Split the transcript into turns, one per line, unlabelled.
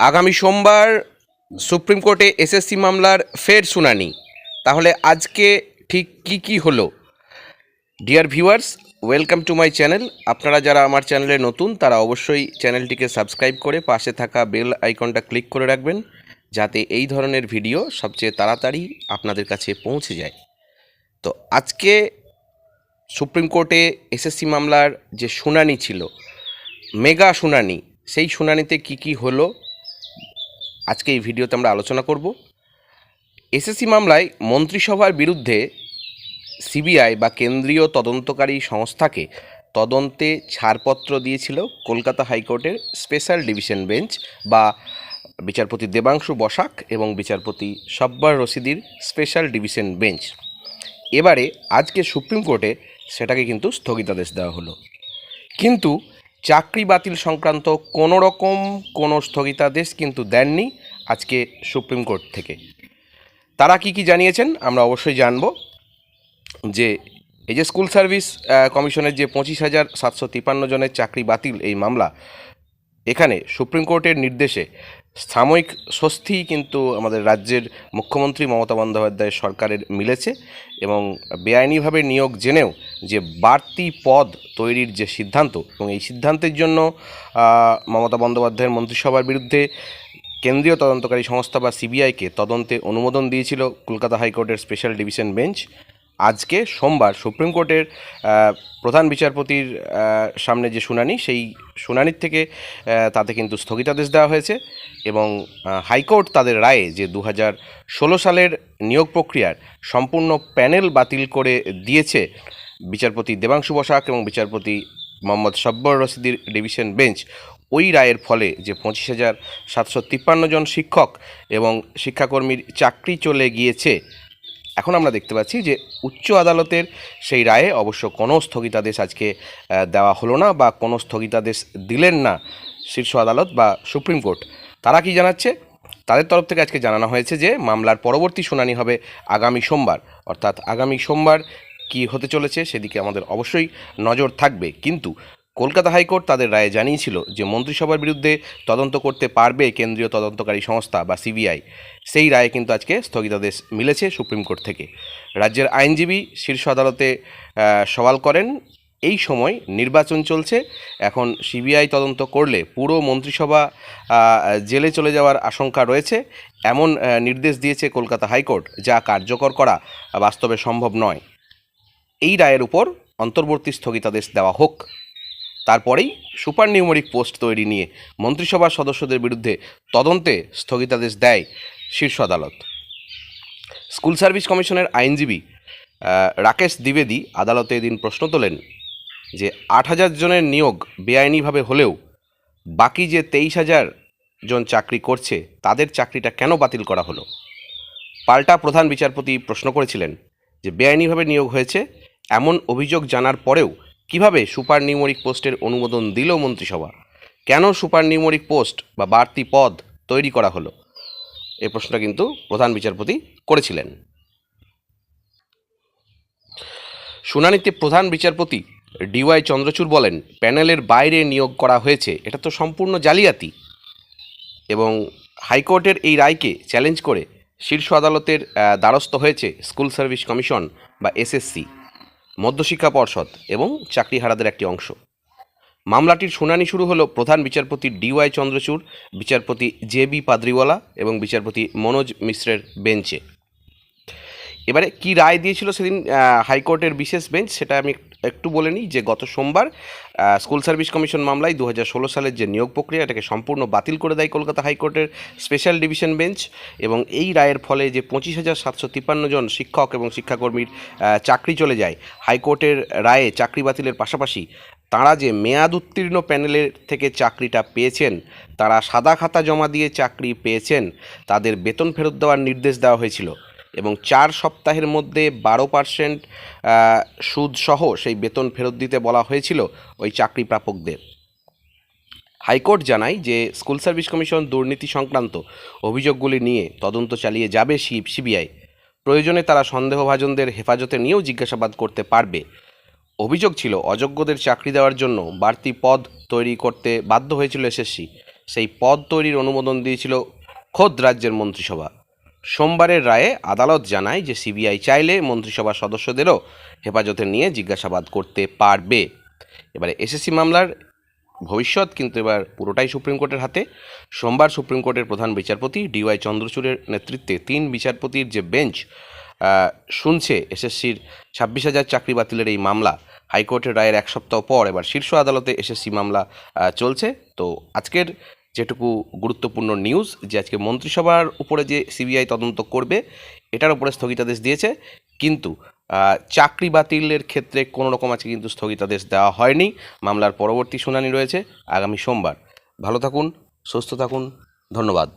আগামী সোমবার সুপ্রিম কোর্টে এসএসসি মামলার ফের শুনানি। তাহলে আজকে ঠিক কি হলো? Dear viewers, welcome to my channel. আপনারা যারা আমার চ্যানেলে নতুন তারা অবশ্যই চ্যানেলটিকে সাবস্ক্রাইব করে পাশে থাকা বেল আইকনটা ক্লিক করে রাখবেন, যাতে এই ধরনের ভিডিও সবচেয়ে তাড়াতাড়ি আপনাদের কাছে পৌঁছে যায়। তো আজকে সুপ্রিম কোর্টে এসএসসি মামলার যে শুনানি ছিল, মেগা শুনানি, সেই শুনানিতে কি হলো আজকে এই ভিডিওতে আমরা আলোচনা করব। এসএসসি মামলায় মন্ত্রিসভার বিরুদ্ধে সিবিআই বা কেন্দ্রীয় তদন্তকারী সংস্থাকে তদন্তে ছাড়পত্র দিয়েছিল কলকাতা হাইকোর্টের স্পেশাল ডিভিশন বেঞ্চ বা বিচারপতি দেবাংশু বসাক এবং বিচারপতি সব্বার রশিদির স্পেশাল ডিভিশন বেঞ্চ। এবারে আজকে সুপ্রিম কোর্টে সেটাকে কিন্তু স্থগিতাদেশ দেওয়া হলো, কিন্তু চাকরি বাতিল সংক্রান্ত কোনো স্থগিতাদেশ কিন্তু দেননি আজকে সুপ্রিম কোর্ট থেকে। তারা কি জানিয়েছেন আমরা অবশ্যই জানব। যে এই যে স্কুল সার্ভিস কমিশনের যে 25,753 জনের চাকরি বাতিল এই মামলা, এখানে সুপ্রিম কোর্টের নির্দেশে সাময়িক স্বস্তি কিন্তু আমাদের রাজ্যের মুখ্যমন্ত্রী মমতা বন্দ্যোপাধ্যায়ের সরকারের মিলেছে, এবং বেআইনিভাবে নিয়োগ জেনেও যে বাড়তি পদ তৈরির যে সিদ্ধান্ত, এবং এই সিদ্ধান্তের জন্য মমতা বন্দ্যোপাধ্যায়ের মন্ত্রিসভার বিরুদ্ধে কেন্দ্রীয় তদন্তকারী সংস্থা বা সিবিআইকে তদন্তে অনুমোদন দিয়েছিল কলকাতা হাইকোর্টের স্পেশাল ডিভিশন বেঞ্চ। আজকে সোমবার সুপ্রিম কোর্টের প্রধান বিচারপতির সামনে যে শুনানি, সেই শুনানির থেকে তাতে কিন্তু স্থগিতাদেশ দেওয়া হয়েছে, এবং হাইকোর্ট তাদের রায়ে যে 2016 সালের নিয়োগ প্রক্রিয়ার সম্পূর্ণ প্যানেল বাতিল করে দিয়েছে বিচারপতি দেবাংশু বসাক এবং বিচারপতি মোহাম্মদ সব্বর রশিদির ডিভিশন বেঞ্চ, ওই রায়ের ফলে যে 25,753 জন শিক্ষক এবং শিক্ষাকর্মীর চাকরি চলে গিয়েছে। এখন আমরা দেখতে পাচ্ছি যে উচ্চ আদালতের সেই রায়ে অবশ্য কোনো স্থগিতাদেশ আজকে দেওয়া হলো না, বা কোনো স্থগিতাদেশ দিলেন না শীর্ষ আদালত বা সুপ্রিম কোর্ট। তারা কি জানাচ্ছে? তাদের তরফ থেকে আজকে জানানো হয়েছে যে মামলার পরবর্তী শুনানি হবে আগামী সোমবার। অর্থাৎ আগামী সোমবার কি হতে চলেছে সেদিকে আমাদের অবশ্যই নজর থাকবে। কিন্তু কলকাতা হাইকোর্ট তাদের রায়ে জানিয়েছিল যে মন্ত্রিসভার বিরুদ্ধে তদন্ত করতে পারবে কেন্দ্রীয় তদন্তকারী সংস্থা বা সিবিআই। সেই রায়ে কিন্তু আজকে স্থগিতাদেশ মিলেছে সুপ্রিম কোর্ট থেকে। রাজ্যের আইনজীবী শীর্ষ আদালতে সওয়াল করেন, এই সময় নির্বাচন চলছে, এখন সিবিআই তদন্ত করলে পুরো মন্ত্রিসভা জেলে চলে যাওয়ার আশঙ্কা রয়েছে, এমন নির্দেশ দিয়েছে কলকাতা হাইকোর্ট, যা কার্যকর করা বাস্তবে সম্ভব নয়। এই রায়ের উপর অন্তর্বর্তী স্থগিতাদেশ দেওয়া হোক, তারপরেই সুপার নিউমেরিক পোস্ট তৈরি নিয়ে মন্ত্রিসভার সদস্যদের বিরুদ্ধে তদন্তে স্থগিতাদেশ দেয় শীর্ষ আদালত। স্কুল সার্ভিস কমিশনের আইনজীবী রাকেশ দ্বিবেদী আদালতে এদিন প্রশ্ন তোলেন যে 8,000 জনের নিয়োগ বেআইনিভাবে হলেও বাকি যে 23,000 জন চাকরি করছে তাদের চাকরিটা কেন বাতিল করা হলো। পাল্টা প্রধান বিচারপতি প্রশ্ন করেছিলেন যে বেআইনিভাবে নিয়োগ হয়েছে এমন অভিযোগ জানার পরেও কিভাবে সুপার নিউমেরিক পোস্টের অনুমোদন দিল মন্ত্রিসভা, কেন সুপার নিউমেরিক পোস্ট বা বাড়তি পদ তৈরি করা হলো, এই প্রশ্নটা কিন্তু প্রধান বিচারপতি করেছিলেন। শুনানিতে প্রধান বিচারপতি ডিওয়াই চন্দ্রচূড় বলেন, প্যানেলের বাইরে নিয়োগ করা হয়েছে, এটা তো সম্পূর্ণ জালিয়াতি। এবং হাইকোর্টের এই রায়কে চ্যালেঞ্জ করে শীর্ষ আদালতের দ্বারস্থ হয়েছে স্কুল সার্ভিস কমিশন বা এসএসসি, মধ্যশিক্ষা পর্ষদ এবং চাকরিহারাদের একটি অংশ। মামলাটির শুনানি শুরু হলো প্রধান বিচারপতি ডিওয়াই চন্দ্রচূড়, বিচারপতি জে.বি. পাদ্রিওয়ালা এবং বিচারপতি মনোজ মিশ্রের বেঞ্চে। এবারে কি রায় দিয়েছিল সেদিন হাইকোর্টের বিশেষ বেঞ্চ, সেটা আমি একটু বলে নিই। যে গত সোমবার স্কুল সার্ভিস কমিশন মামলায় 2016 সালের যে নিয়োগ প্রক্রিয়া, এটাকে সম্পূর্ণ বাতিল করে দেয় কলকাতা হাইকোর্টের স্পেশাল ডিভিশন বেঞ্চ, এবং এই রায়ের ফলে যে 25,753 জন শিক্ষক এবং শিক্ষাকর্মীর চাকরি চলে যায়। হাইকোর্টের রায়ে চাকরি বাতিলের পাশাপাশি তাঁরা যে মেয়াদ উত্তীর্ণ প্যানেলের থেকে চাকরিটা পেয়েছেন, তারা সাদা খাতা জমা দিয়ে চাকরি পেয়েছেন, তাদের বেতন ফেরত দেওয়ার নির্দেশ দেওয়া হয়েছিল, এবং 4 সপ্তাহের মধ্যে 12% সুদসহ সেই বেতন ফেরত দিতে বলা হয়েছিল ওই চাকরি প্রাপকদের। হাইকোর্ট জানায় যে স্কুল সার্ভিস কমিশন দুর্নীতি সংক্রান্ত অভিযোগগুলি নিয়ে তদন্ত চালিয়ে যাবে সিবিআই। প্রয়োজনে তারা সন্দেহভাজনদের হেফাজতে নিয়েও জিজ্ঞাসাবাদ করতে পারবে। অভিযোগ ছিল অযোগ্যদের চাকরি দেওয়ার জন্য বাড়তি পদ তৈরি করতে বাধ্য হয়েছিল এসএসসি। সেই পদ তৈরির অনুমোদন দিয়েছিল খোদ রাজ্যের মন্ত্রিসভা। সোমবারের রায়ে আদালত জানায় যে সিবিআই চাইলে মন্ত্রিসভার সদস্যদেরও হেফাজতে নিয়ে জিজ্ঞাসাবাদ করতে পারবে। এবারে এসএসসি মামলার ভবিষ্যৎ কিন্তু এবার পুরোটাই সুপ্রিম কোর্টের হাতে। সোমবার সুপ্রিম কোর্টের প্রধান বিচারপতি ডিওয়াই চন্দ্রচূড়ের নেতৃত্বে 3 বিচারপতির যে বেঞ্চ শুনছে এসএসসির 26,000 চাকরি বাতিলের এই মামলা। হাইকোর্টের রায়ের এক সপ্তাহ পর এবার শীর্ষ আদালতে এসএসসি মামলা চলছে। তো আজকের যেটুকু গুরুত্বপূর্ণ নিউজ যে আজকে মন্ত্রিসভার উপরে যে সিবিআই তদন্ত করবে এটার উপরে স্থগিতাদেশ দিয়েছে, কিন্তু চাকরি বাতিলের ক্ষেত্রে কোনো রকম আজকে কিন্তু স্থগিতাদেশ দেওয়া হয়নি। মামলার পরবর্তী শুনানি রয়েছে আগামী সোমবার। ভালো থাকুন, সুস্থ থাকুন, ধন্যবাদ।